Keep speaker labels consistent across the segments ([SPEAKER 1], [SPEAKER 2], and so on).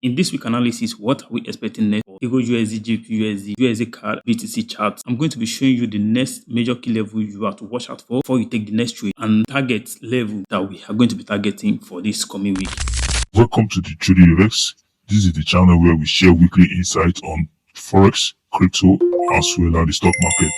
[SPEAKER 1] In this week analysis, what are we expecting next for EURUSD, GBPUSD, USDCAD, BTC charts? I'm going to be showing you the next major key level you have to watch out for before you take the next trade and target level that we are going to be targeting for this coming week.
[SPEAKER 2] Welcome to the Trading Rex. This is the channel where we share weekly insights on Forex, crypto, as well as the stock market.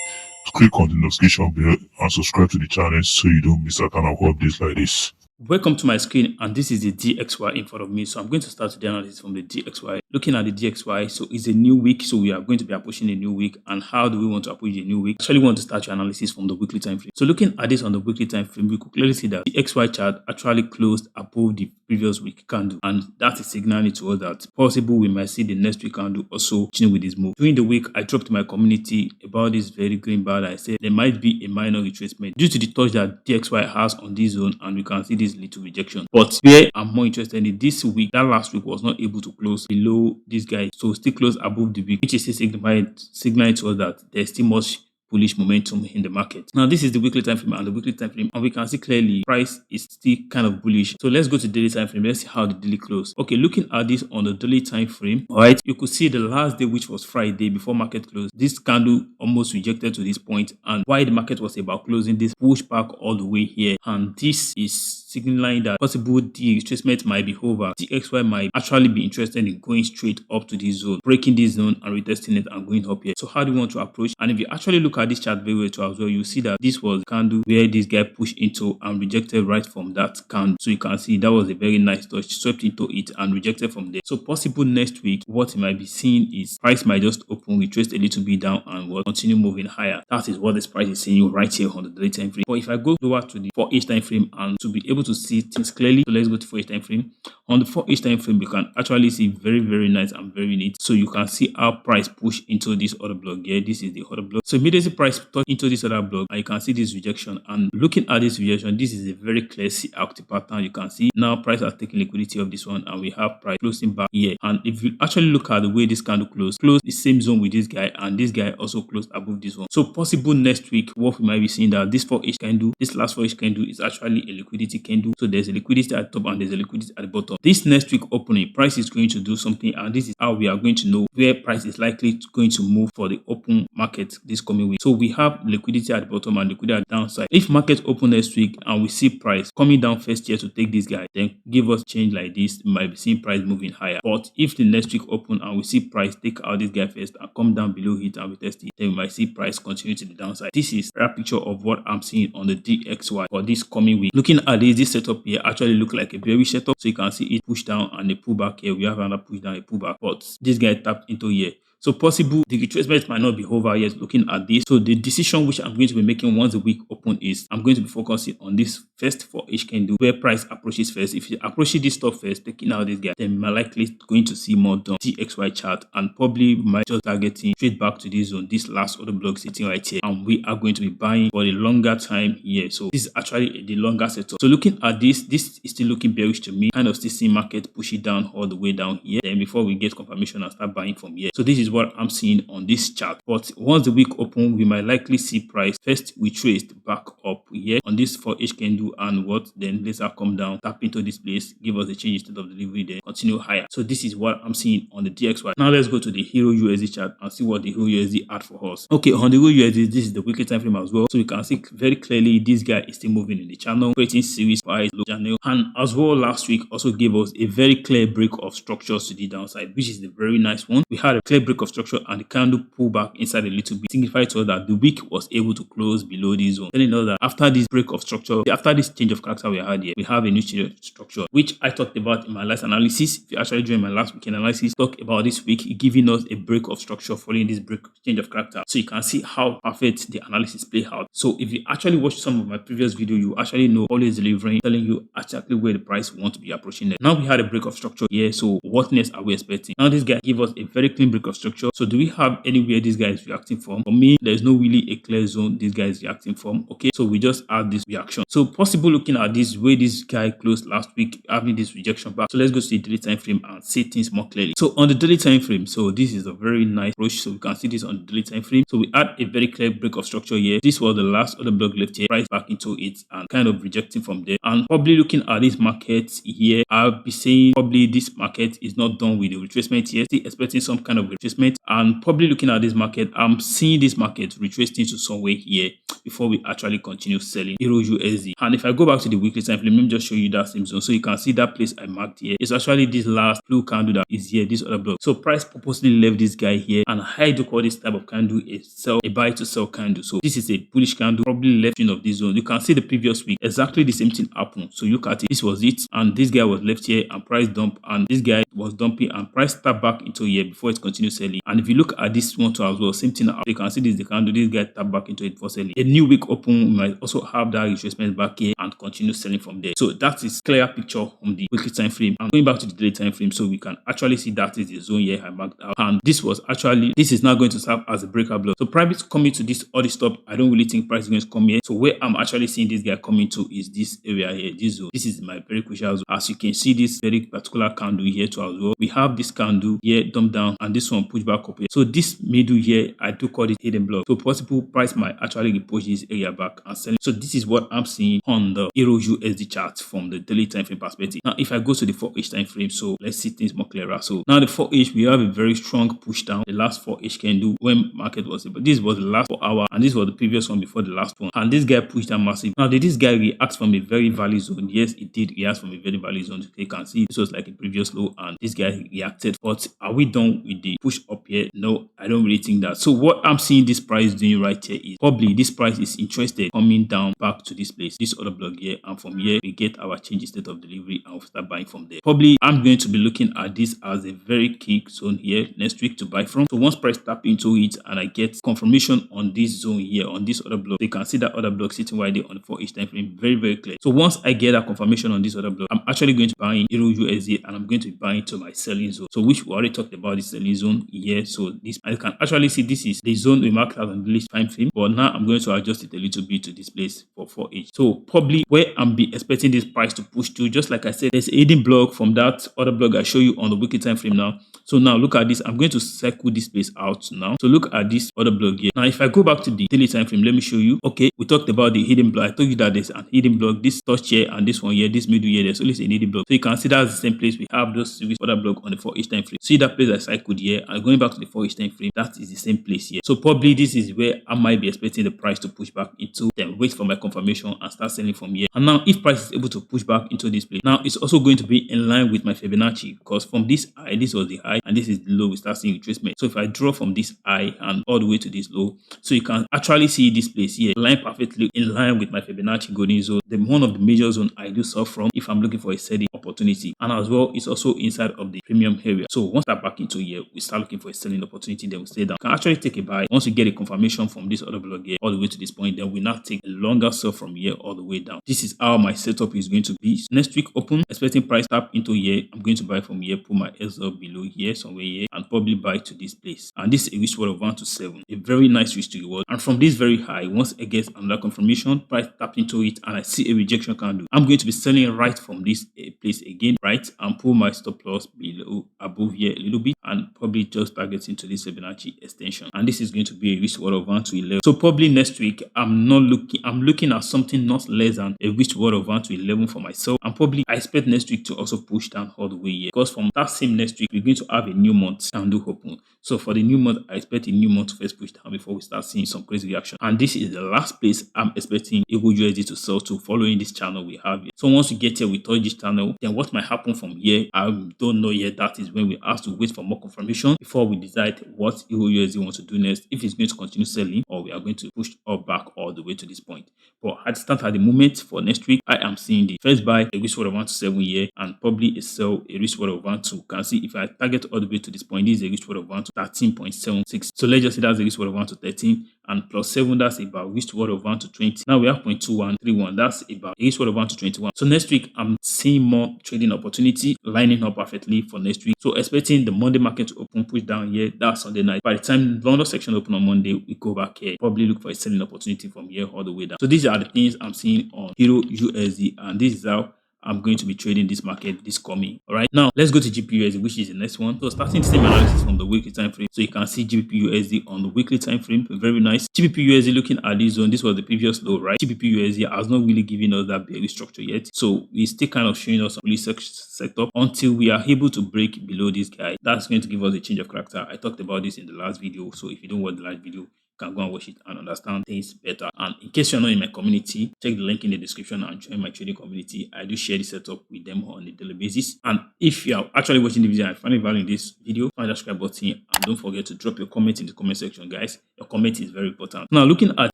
[SPEAKER 2] Click on the notification bell and subscribe to the channel so you don't miss out on our updates like this.
[SPEAKER 1] Welcome to my screen, and this is the DXY in front of me. So I'm going to start the analysis from the DXY. Looking at the DXY, so it's a new week, so we are going to be approaching a new week. And how do we want to approach a new week? Actually, we want to start your analysis from the weekly time frame. So looking at this on the weekly time frame, we could clearly see that the XY chart actually closed above the previous week candle, and that is signaling to us that possible we might see the next week candle also continuing with this move. During the week, I dropped my community about this very green bar that I said there might be a minor retracement due to the touch that DXY has on this zone, and we can see this little rejection. But where I'm more interested in this week, that last week was not able to close below this guy, so still close above the week, which is signaling to us that there's still much bullish momentum in the market. Now, this is the weekly time frame and the weekly time frame, and we can see clearly price is still kind of bullish. So let's go to daily time frame. Let's see how the daily close. Okay, looking at this on the daily time frame, all right, you could see the last day, which was Friday before market closed, this candle almost rejected to this point, and while the market was about closing, this push back all the way here, and this is signaling that possible the retracement might be over. DXY might actually be interested in going straight up to this zone, breaking this zone and retesting it and going up here. So how do you want to approach? And if you actually look at this chart very well too as well, you see that this was the candle where this guy pushed into and rejected right from that candle. So you can see that was a very nice touch, swept into it and rejected from there. So possible next week, what you might be seeing is price might just open, retrace a little bit down, and will continue moving higher. That is what this price is saying right here on the daily time frame. But if I go over to the 4H time frame and to be able to see things clearly, so let's go to 4H time frame. On the 4H time frame, you can actually see very nice and very neat. So you can see how price push into this other block here. This is the other block. So immediately price touch into this other block, and you can see this rejection. And looking at this rejection, this is a very clear active pattern. You can see now price has taken liquidity of this one, and we have price closing back here. And if you actually look at the way this candle closed the same zone with this guy, and this guy also closed above this one. So possible next week, what we might be seeing that this 4H candle, this last 4H candle is actually a liquidity candle. So there's a liquidity at the top and there's a liquidity at the bottom. This next week opening, price is going to do something, and this is how we are going to know where price is likely going to move for the open market this coming week. So we have liquidity at the bottom and liquidity at the downside. If market open next week and we see price coming down first here to take this guy, then give us change like this, we might be seeing price moving higher. But if the next week open and we see price take out this guy first and come down below it and we test it, then we might see price continue to the downside. This is a picture of what I'm seeing on the DXY for this coming week. Looking at this setup here actually look like a bearish setup. So you can see it push down and a pull back here. We have another push down, a pull back, but this guy tapped into here. So possible the retracement might not be over yet looking at this. So the decision which I'm going to be making once the week open is I'm going to be focusing on this first 4H candle where price approaches first. If you approach this top first, taking out this guy, then we're likely going to see more done DXY chart, and probably might just targeting straight back to this zone, this last other block sitting right here, and we are going to be buying for a longer time here. So this is actually the longer setup. So looking at this is still looking bearish to me, kind of still seeing market push it down all the way down here, then before we get confirmation and start buying from here. So this is what I'm seeing on this chart. But once the week open, we might likely see price first we traced back up here on this 4H candle, and what then later come down, tap into this place, give us a change instead of delivery, then continue higher. So this is what I'm seeing on the DXY. Now let's go to the EURUSD chart and see what the EURUSD had for us. Okay, on the EURUSD, this is the weekly time frame as well. So you can see very clearly this guy is still moving in the channel, creating series price low channel, and as well last week also gave us a very clear break of structures to the downside, which is the very nice one. We had a clear break of structure and the candle pull back inside a little bit, signify to us that the week was able to close below this zone, telling us that after this break of structure, after this change of character we had here, we have a new change of structure, which I talked about in my last analysis. If you actually joined my last weekend analysis, talk about this week giving us a break of structure following this break change of character. So you can see how perfect the analysis play out. So if you actually watch some of my previous video, you actually know always delivering, telling you exactly where the price want to be approaching it. Now we had a break of structure here, so what next are we expecting? Now this guy give us a very clean break of structure structure. So do we have anywhere this guy is reacting from? For me, there's no really a clear zone this guy is reacting from. Okay, so we just add this reaction. So possible looking at this way this guy closed last week, having this rejection back. So let's go to the daily time frame and see things more clearly. So on the daily time frame, so this is a very nice approach. So we can see this on the daily time frame. So we had a very clear break of structure here. This was the last other block left here, price back into it and kind of rejecting from there. And probably looking at this market here, I'll be saying probably this market is not done with the retracement yet. Still expecting some kind of retracement, and probably looking at this market, I'm seeing this market retracing to somewhere here before we actually continue selling EURUSD. And if I go back to the weekly time frame, let me just show you that same zone. So you can see that place I marked here. It's actually this last blue candle that is here, this other block. So price purposely left this guy here, and I do call this type of candle a buy to sell candle. So this is a bullish candle, probably left in of this zone. You can see the previous week exactly the same thing happened. So look at it. This was it, and this guy was left here and price dump, and this guy was dumping and price tap back into here before it continued selling. And if you look at this one too as well, same thing. You can see this the candle, this guy tap back into it for selling. A new week open, we might also have that retracement back here and continue selling from there. So that is clear picture on the weekly time frame. And going back to the daily time frame, so we can actually see that is the zone here I marked out, and this is now going to serve as a breaker block. So price coming to this all the stop, I don't really think price is going to come here. So where I'm actually seeing this guy coming to is this area here, this zone. This is my very crucial zone. As you can see, this very particular candle here too as well. We have this candle here dump down, and this one push back up here. So this middle here, I do call it hidden block. So possible price might actually push this area back and selling. So this is what I'm seeing on the EURUSD chart from the daily time frame perspective. Now if I go to the 4H time frame, so let's see things more clearer. So now the 4H, we have a very strong push down. The last 4H candle when market was but this was the last 4 hour, and this was the previous one before the last one, and this guy pushed down massive. Now did this guy react from a very valid zone? Yes, it did react from a very valid zone. You can see this was like a previous low, and this guy reacted. But are we done with the push up here? No, I don't really think that. So what I'm seeing this price doing right here is probably this price is interested coming down back to this place, this other block here, and from here we get our change in state of delivery and we'll start buying from there. Probably I'm going to be looking at this as a very key zone here next week to buy from. So once price tap into it and I get confirmation on this zone here, on this other block, so you can see that other block sitting right there on the 4H time frame, very very clear. So once I get that confirmation on this other block, I'm actually going to buy in EURUSD, and I'm going to be buying to my selling zone. So which we already talked about the selling zone here. So this, I can actually see this is the zone we marked out on the time frame, but now I'm going to adjust it a little bit to this place for 4H. So probably where I'm be expecting this price to push to, just like I said, there's a hidden block from that other block I show you on the weekly time frame now. So now look at this. I'm going to circle this place out now. So look at this other block here. Now if I go back to the daily time frame, let me show you. Okay, we talked about the hidden block. I told you that there's an hidden block, this touch here and this one here, this middle here, there's always a hidden block. So you can see that's the same place we have those series other block on the 4H time frame. See that place I cycled here, and going back to the 4H time frame, that is the same place here. So probably this is where I might be expecting the price to push back into, then wait for my confirmation and start selling from here. And now if price is able to push back into this place, now it's also going to be in line with my Fibonacci, because from this high, this was the high and this is the low, we start seeing retracement. So if I draw from this high and all the way to this low, so you can actually see this place here line perfectly in line with my Fibonacci golden zone, the one of the major zone I do sell from if I'm looking for a steady opportunity. And as well, it's also inside of the premium area. So once that back into here, we start looking for a selling opportunity, then we stay down. You can actually take a buy once we get a confirmation from this other block here all the way to this point, then we now take a longer sell from here all the way down. This is how my setup is going to be. Next week open, expecting price tap into here, I'm going to buy from here, put my SL below here, somewhere here, and probably buy to this place. And this is a risk reward of 1 to 7, a very nice risk to reward. And from this very high, once I get another confirmation, price tap into it and I see a rejection candle, I'm going to be selling right from this place again, right, and pull my stop loss below, above here a little bit, and probably just target into this Fibonacci extension. And this is going to be a risk reward of 1 to 11. So probably next week, I'm looking at something not less than a risk reward of 1 to 11 for myself. And probably I expect next week to also push down all the way here, because from that same next week, we're going to have a new month candle open. So for the new month, I expect a new month to first push down before we start seeing some crazy reaction. And this is the last place I'm expecting EURUSD to sell to following this channel we have here. So once we get here, we touch this channel, then what might happen from here, I don't know yet. That is when we have to wait for more confirmation before we decide what EURUSD wants to do next, if it's going to continue selling or we are going to push up back all the way to this point. But at the moment for next week, I am seeing the first buy, a risk reward of 1 to 7 here, and probably a sell, a risk reward of 1 to, can see if I target all the way to this point, this is a risk reward of 1 to 13.76. So let's just say that's a risk reward of 1 to 13, and +7, that's about risk reward of 1 to 20. Now we have 0.2131, that's about risk reward of 1 to 21. So next week I'm seeing more trading opportunity lining up perfectly for next week. So expecting the Monday market to open, push down here, that's Sunday night. By the time London section open on Monday, we go back here, probably look for a selling opportunity from here all the way down. So these are the things I'm seeing on EURUSD, and this is how I'm going to be trading this market this coming. All right, now let's go to GBPUSD, which is the next one. So starting the same analysis from the weekly time frame, so you can see GBPUSD on the weekly time frame, very nice. GBPUSD looking at this zone, this was the previous low, right? GBPUSD has not really given us that bearish structure yet, so it's still kind of showing us a really set up until we are able to break below this guy. That's going to give us a change of character. I talked about this in the last video, so if you don't watch the last video, can go and watch it and understand things better. And in case you're not in my community, check the link in the description and join my trading community. I do share the setup with them on a daily basis. And if you are actually watching the video and finding value in this video, find the subscribe button and don't forget to drop your comment in the comment section, guys. Your comment is very important. Now looking at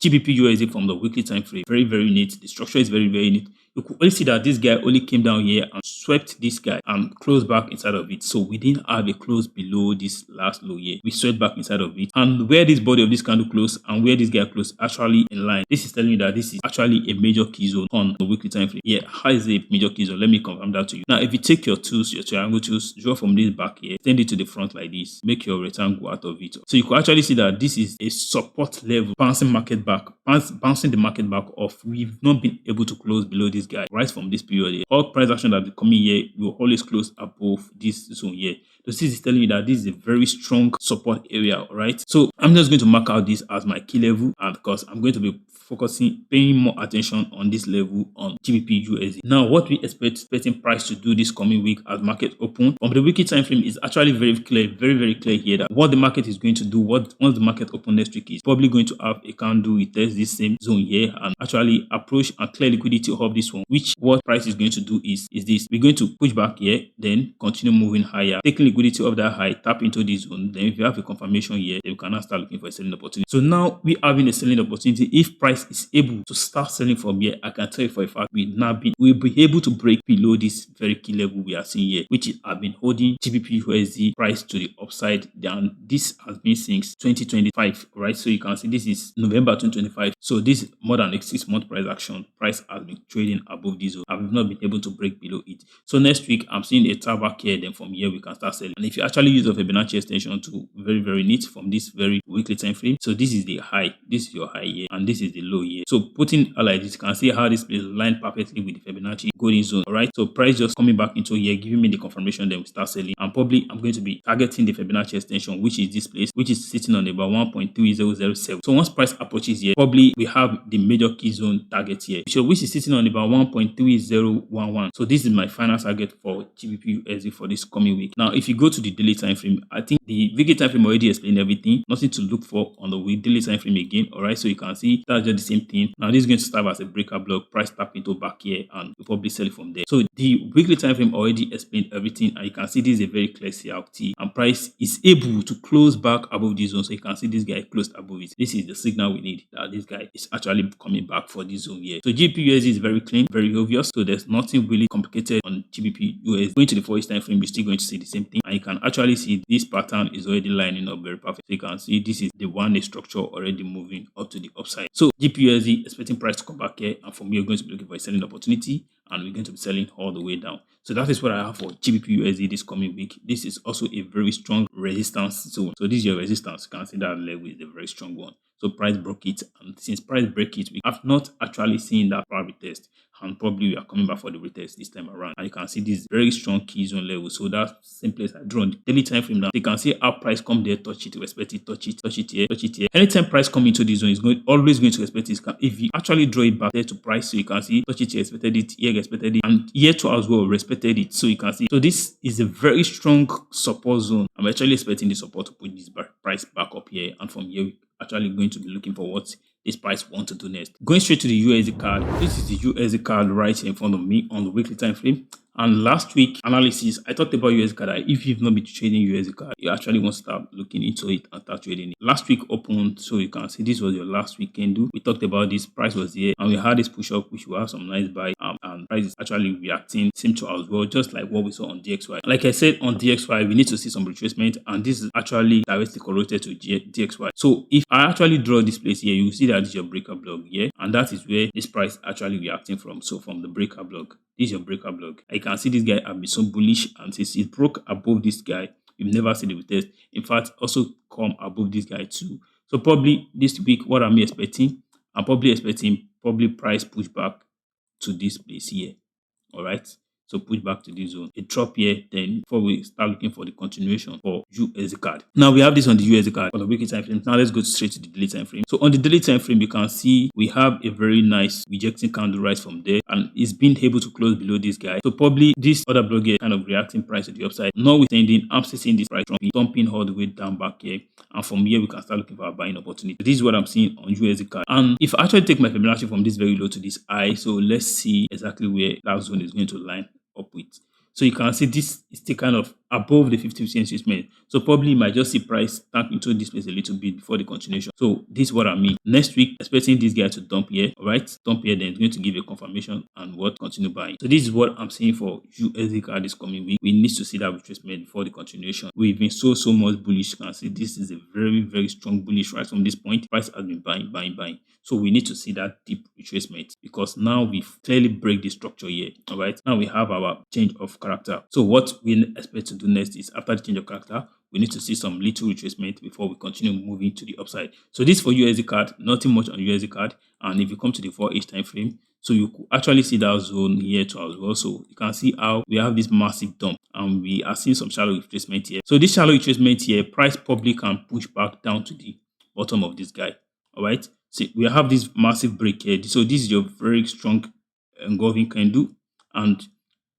[SPEAKER 1] GBPUSD from the weekly time frame, very neat. The structure is very neat. You could only see that this guy only came down here and swept this guy and closed back inside of it. So we didn't have a close below this last low here. We swept back inside of it, and where this body of this candle closed and where this guy closed actually in line. This is telling you that this is actually a major key zone on the weekly time frame. Yeah, how is it a major key zone? Let me confirm that to you. Now, if you take your tools, your triangle tools, draw from this back here, send it to the front like this, make your rectangle out of it. So you can actually see that this is a support level, bouncing market back, bouncing the market back off. We've not been able to close below this guy right from this period here. All price action that will be coming here will always close above this zone here. So this is telling you that this is a very strong support area, all right? So I'm just going to mark out this as my key level, and because I'm going to be paying more attention on this level on GBPUSD. Now, what we expecting price to do this coming week as market open from the weekly time frame is actually very clear here that what the market is going to do, once the market open next week, is probably going to have a candle with this same zone here and actually approach and clear liquidity of this one, which what price is going to do is this. We're going to push back here, then continue moving higher, taking liquidity of that high, tap into this zone. Then if you have a confirmation here, then you can now start looking for a selling opportunity. So now we having a selling opportunity. If price is able to start selling from here, I can tell you for a fact we'll be able to break below this very key level we are seeing here, which is have been holding GBPUSD price to the upside. And this has been since 2025, right? So you can see this is November 2025. So this is more than a 6-month price action. Price has been trading above this zone. I've not been able to break below it. So next week I'm seeing a tap back here. Then from here we can start selling. And if you actually use a Fibonacci extension to very neat from this very weekly time frame. So this is the high, this is your high here, and this is the low here. So putting all like this, you can see how this is lined perfectly with the Fibonacci golden zone. All right, so price just coming back into here, giving me the confirmation, then we start selling. And probably I'm going to be targeting the Fibonacci extension, which is this place, which is sitting on about 1.3007. So once price approaches here, probably we have the major key zone target here, so which is sitting on about 1.3011. So this is my final target for GBPUSD for this coming week. Now, if you go to the daily time frame, I think the weekly time frame already explained everything. Nothing to look for on the daily time frame again. All right, so you can see that's just the same thing. Now this is going to serve as a breaker block, price tap into back here, and we'll probably sell it from there. So the weekly time frame already explained everything, and you can see this is a very clear CRT, and price is able to close back above this zone. So you can see this guy closed above it. This is the signal we need that this guy is actually coming back for this zone here. So GBPUSD is very clean, very obvious. So there's nothing really complicated on GBPUSD. Going to the 4-hour time frame, you're still going to see the same thing, and you can actually see this pattern is already lining up very perfect. So you can see this is the one structure already moving up to the upside. So GBPUSD expecting price to come back here, and from here, we're going to be looking for a selling opportunity, and we're going to be selling all the way down. So that is what I have for GBPUSD this coming week. This is also a very strong resistance zone. So this is your resistance. You can see that level is a very strong one. So price broke it, and since price break it, we have not actually seen that power retest, and probably we are coming back for the retest this time around. And you can see this very strong key zone level. So that's the same place I draw on the daily time frame now. You can see how price come there, touch it, respect it, touch it here, touch it here. Anytime price come into this zone, is always going to respect it. If you actually draw it back there to price, so you can see touch it here, respected it, here respected it, and here too as well respected it. So you can see, so this is a very strong support zone. I'm actually expecting the support to put this price back up here, and from here we actually going to be looking for what this price want to do next. Going straight to the USD card, this is the USD card right here in front of me on the weekly time frame, And last week analysis, I talked about USDCAD. If you've not been trading USDCAD, you actually want to start looking into it and start trading it. Last week opened, so you can see this was your last week candle. We talked about this, price was here, and we had this push up, which will have some nice buy, and price is actually reacting same to as well, just like what we saw on DXY. Like I said on DXY, we need to see some retracement, and this is actually directly correlated to DXY. So if I actually draw this place here, you will see that this is your breaker block here, and that is where this price actually reacting from. So from the breaker block, this is your breaker block. I can see this guy have been so bullish, and since it broke above this guy, you've never seen the retest. In fact, also come above this guy too. So probably this week, what I'm expecting, I'm probably expecting price pushback to this place here. All right. So push back to this zone, a drop here, then before we start looking for the continuation for USDCAD. Now we have this on the USDCAD for the weekly time frame. Now let's go straight to the daily time frame. So on the daily time frame, you can see we have a very nice rejecting candle rise from there, and it's been able to close below this guy. So probably this other block here kind of reacting price to the upside. Notwithstanding, I'm still seeing this price dumping all the way down back here, and from here we can start looking for a buying opportunity. This is what I'm seeing on USDCAD. And if I actually take my Fibonacci from this very low to this high, so let's see exactly where that zone is going to line up with. So you can see this is still kind of above the 50% retracement. So probably you might just see price tank into this place a little bit before the continuation. So this is what I mean. Next week, expecting this guy to dump here, all right? Dump here, then it's going to give a confirmation and what continue buying. So this is what I'm seeing for USDCAD this coming week. We need to see that retracement before the continuation. We've been so much bullish. You can see this is a very strong bullish right from this point. Price has been buying. So we need to see that deep retracement, because now we've clearly break the structure here. All right. Now we have our change of character. So what we expect to do next is, after the change of character, we need to see some little retracement before we continue moving to the upside. So this for USDCAD, nothing much on USDCAD. And if you come to the 4H time frame, so you could actually see that zone here too as well. So you can see how we have this massive dump, and we are seeing some shallow retracement here. So this shallow retracement here, price probably can push back down to the bottom of this guy. All right. So we have this massive break here. So this is your very strong engulfing candle, and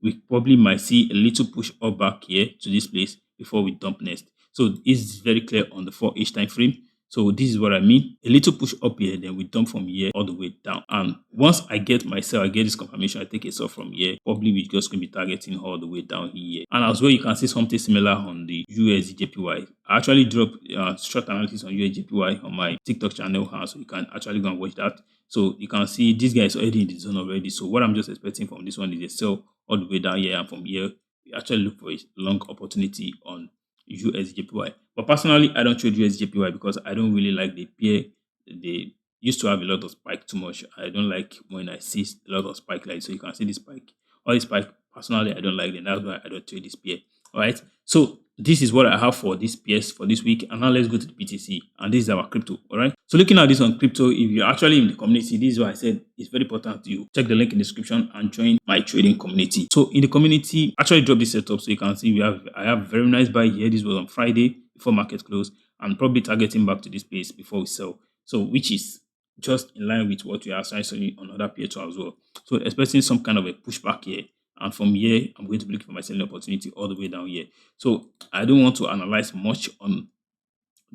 [SPEAKER 1] we probably might see a little push up back here to this place before we dump next. So it's very clear on the 4H time frame. So this is what I mean. A little push up here, then we dump from here all the way down. And once I get this confirmation, I take a sell from here. Probably we're just going to be targeting all the way down here. And as well, you can see something similar on the USDJPY. I actually dropped short analysis on USDJPY on my TikTok channel, so you can actually go and watch that. So you can see this guy is already in the zone already. So what I'm just expecting from this one is a sell all the way down here, and from here we actually look for a long opportunity on USDJPY. But personally, I don't trade USDJPY because I don't really like the pair. They used to have a lot of spike too much. I don't like when I see a lot of spike like, so you can see this spike. All this spike, personally, I don't like them. That's why I don't trade this pair. All right. So this is what I have for this PS for this week. And now let's go to the BTC. And this is our crypto. All right. So looking at this on crypto, if you're actually in the community, this is why I said it's very important to you. Check the link in the description and join my trading community. So in the community, actually drop this setup so you can see I have very nice buy here. This was on Friday before market close, and probably targeting back to this place before we sell. So which is just in line with what we are seeing on other PH as well. So expecting some kind of a pushback here. And from here, I'm going to be looking for my selling opportunity all the way down here. So I don't want to analyze much on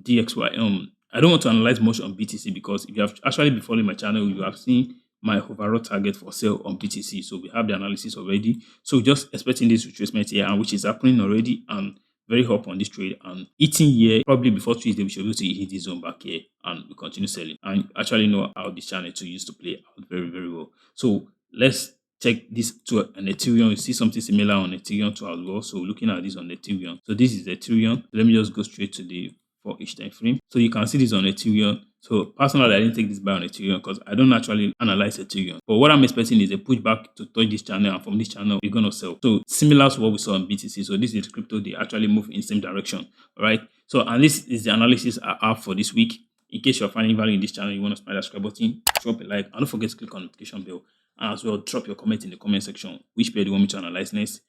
[SPEAKER 1] DXY. I don't want to analyze much on BTC, because if you have actually been following my channel, you have seen my overall target for sale on BTC. So we have the analysis already. So just expecting this retracement here, and which is happening already, and very hot on this trade, and eating here probably before Tuesday we should be able to hit this zone back here, and we continue selling. And actually know how this channel to use to play out very well. So let's check this to an Ethereum. You see something similar on Ethereum too as well. So looking at this on Ethereum. So this is Ethereum. Let me just go straight to the 4H time frame. So you can see this on Ethereum. So personally, I didn't take this buy on Ethereum because I don't actually analyze Ethereum. But what I'm expecting is a pushback to touch this channel, and from this channel, we're going to sell. So similar to what we saw on BTC. So this is crypto. They actually move in the same direction. All right. So, and this is the analysis I have for this week. In case you're finding value in this channel, you want to smash that subscribe button, drop a like, and don't forget to click on the notification bell. And as well, drop your comment in the comment section. Which pair do you want me to analyze next?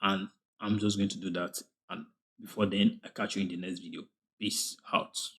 [SPEAKER 1] And I'm just going to do that. And before then, I catch you in the next video. Peace out.